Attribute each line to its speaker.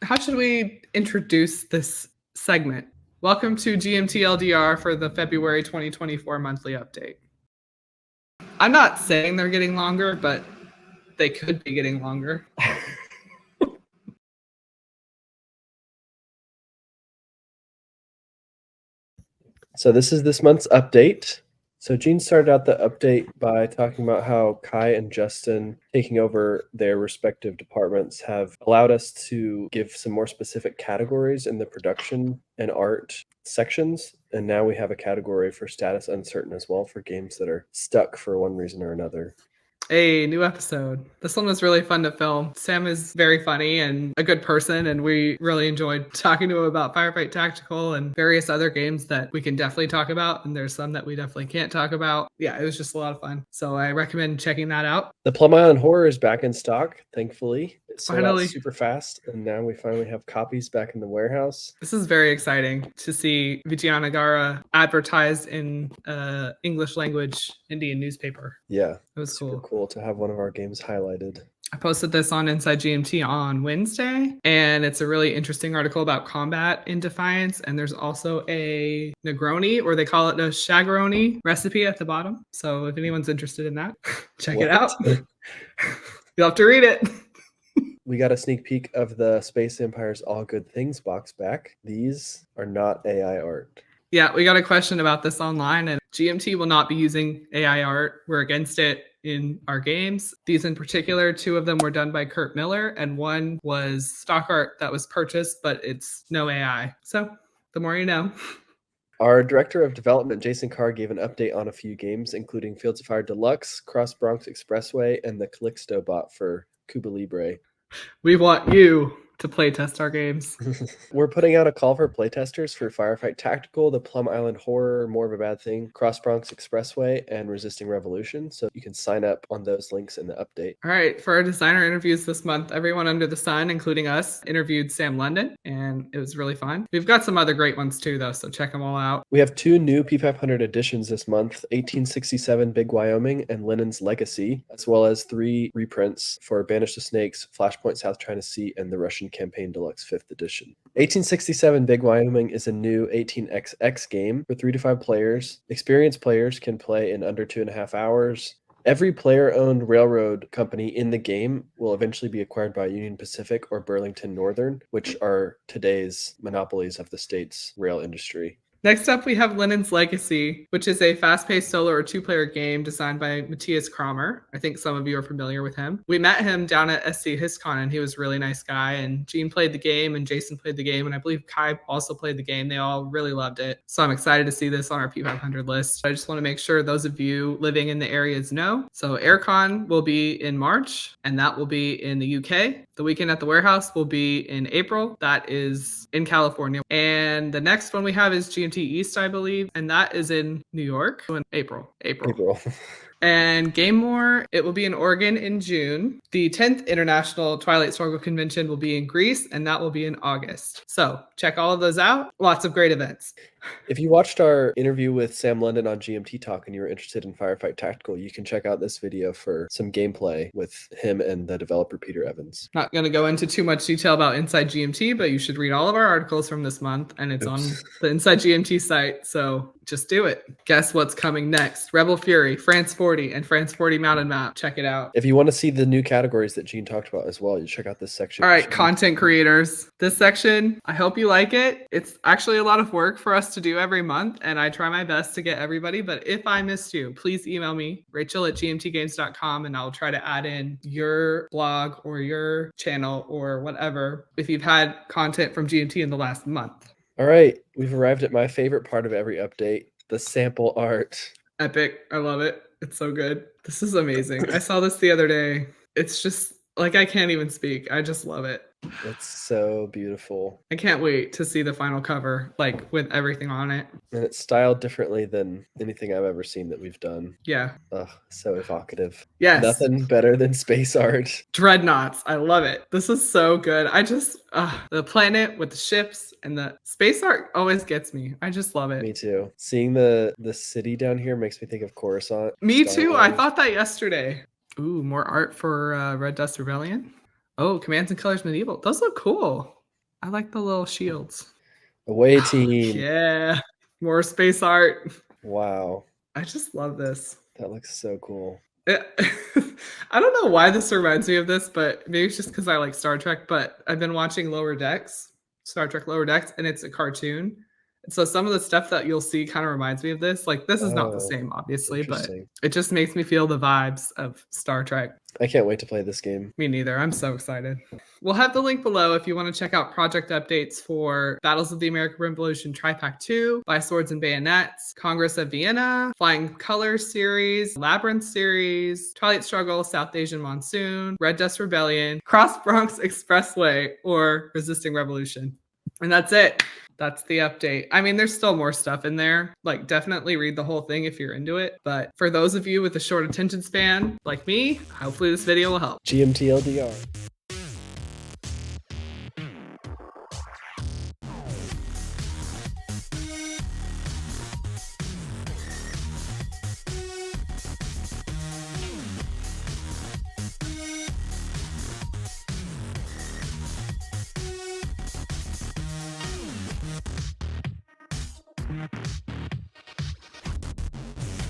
Speaker 1: how should we introduce this segment? Welcome to GMTLDR for the February 2024 monthly update. I'm not saying they're getting longer, but they could be getting longer.
Speaker 2: So this is this month's update. So Gene started out the update by talking about how Kai and Justin taking over their respective departments have allowed us to give some more specific categories in the production and art sections. And now we have a category for status uncertain as well for games that are stuck for one reason or another.
Speaker 1: A new episode. This one was really fun to film. Sam is very funny and a good person, and we really enjoyed talking to him about Firefight Tactical and various other games that we can definitely talk about, and there's some that we definitely can't talk about. Yeah, it was just a lot of fun. So I recommend checking that out.
Speaker 2: The Plum Island Horror is back in stock, thankfully. It sold out
Speaker 1: Finally.
Speaker 2: super fast, and now we finally have copies back in the warehouse.
Speaker 1: This is very exciting to see Vijayanagara advertised in English language Indian newspaper.
Speaker 2: Yeah,
Speaker 1: it was
Speaker 2: super cool to have one of our games highlighted.
Speaker 1: I posted this on Inside GMT on Wednesday, and it's a really interesting article about combat in Defiance. And there's also a Negroni, or they call it a Shagaroni recipe at the bottom. So if anyone's interested in that, check it out. You'll have to read it.
Speaker 2: We got a sneak peek of the Space Empire's All Good Things box back. These are not AI art.
Speaker 1: Yeah, we got a question about this online, and GMT will not be using AI art. We're against it in our games. These in particular, 2 of them were done by Kurt Miller, and 1 was stock art that was purchased, but it's no AI. So the more you know.
Speaker 2: Our director of development, Jason Carr, gave an update on a few games, including Fields of Fire Deluxe, Cross Bronx Expressway, and the Calixto bot for Cuba Libre.
Speaker 1: We want you to playtest our games.
Speaker 2: We're putting out a call for playtesters for Firefight Tactical, the Plum Island Horror, More of a Bad Thing, Cross Bronx Expressway, and Resisting Revolution. So you can sign up on those links in the update.
Speaker 1: All right, for our designer interviews this month, everyone under the sun, including us, interviewed Sam London, and it was really fun. We've got some other great ones too, though, so check them all out.
Speaker 2: We have 2 new P500 editions this month, 1867 Big Wyoming and Lennon's Legacy, as well as 3 reprints for Banish the Snakes, Flashpoint South China Sea, and the Russian Campaign Deluxe 5th edition. 1867 Big Wyoming is a new 18xx game for 3 to 5 players. Experienced players can play in under 2.5 hours. Every player-owned railroad company in the game will eventually be acquired by Union Pacific or Burlington Northern, which are today's monopolies of the state's rail industry.
Speaker 1: Next up, we have Lennon's Legacy, which is a fast-paced solo or 2-player game designed by Matthias Kramer. I think some of you are familiar with him. We met him down at SC HistCon, and he was a really nice guy. And Gene played the game, and Jason played the game, and I believe Kai also played the game. They all really loved it. So I'm excited to see this on our P500 list. I just want to make sure those of you living in the areas know. So AirCon will be in March, and that will be in the UK. The Weekend at the Warehouse will be in April. That is in California. And the next one we have is GMT East, I believe, and that is in New York in April. And Game More, it will be in Oregon in June. The 10th International Twilight Struggle Convention will be in Greece, and that will be in August. So check all of those out. Lots of great events.
Speaker 2: If you watched our interview with Sam London on GMT Talk and you were interested in Firefight Tactical, you can check out this video for some gameplay with him and the developer Peter Evans.
Speaker 1: Not going to go into too much detail about Inside GMT, but you should read all of our articles from this month, and it's on the Inside GMT site, so just do it. Guess what's coming next? Rebel Fury, France 40, and France 40 Mountain Map. Check it out.
Speaker 2: If you want to see the new categories that Gene talked about as well, you check out this section.
Speaker 1: All right, content creators. This section, I hope you like it. It's actually a lot of work for us to do every month, and I try my best to get everybody, but if I missed you, please email me, rachel@gmtgames.com, and I'll try to add in your blog or your channel or whatever if you've had content from GMT in the last month.
Speaker 2: All right, we've arrived at my favorite part of every update, the sample art.
Speaker 1: Epic. I love it. It's so good. This is amazing. I saw this the other day. It's just like, I can't even speak. I just love it.
Speaker 2: It's so beautiful.
Speaker 1: I can't wait to see the final cover, like with everything on it.
Speaker 2: And it's styled differently than anything I've ever seen that we've done.
Speaker 1: Yeah.
Speaker 2: Ugh, so evocative.
Speaker 1: Yes.
Speaker 2: Nothing better than space art.
Speaker 1: Dreadnoughts. I love it. This is so good. I just, the planet with the ships and the space art always gets me. I just love it.
Speaker 2: Me too. Seeing the city down here makes me think of Coruscant.
Speaker 1: Me too. I thought that yesterday. Ooh, more art for Red Dust Rebellion. Oh, Commands and Colors Medieval. Those look cool. I like the little shields.
Speaker 2: Away team.
Speaker 1: Yeah. More space art.
Speaker 2: Wow.
Speaker 1: I just love this.
Speaker 2: That looks so cool.
Speaker 1: I don't know why this reminds me of this, but maybe it's just because I like Star Trek. But I've been watching Star Trek Lower Decks, and it's a cartoon. And so some of the stuff that you'll see kind of reminds me of this. Like, this is not the
Speaker 2: Oh,
Speaker 1: same, obviously, but
Speaker 2: interesting.
Speaker 1: it just makes me feel the vibes of Star Trek.
Speaker 2: I can't wait to play this game.
Speaker 1: Me neither. I'm so excited. We'll have the link below if you want to check out project updates for Battles of the American Revolution Tri-Pack 2, By Swords and Bayonets, Congress of Vienna, Flying Colors series, Labyrinth series, Twilight Struggle, South Asian Monsoon, Red Dust Rebellion, Cross Bronx Expressway, or Resisting Revolution. And that's it. That's the update. I mean, there's still more stuff in there. Like, definitely read the whole thing if you're into it. But for those of you with a short attention span, like me, hopefully this video will help.
Speaker 2: GMTLDR.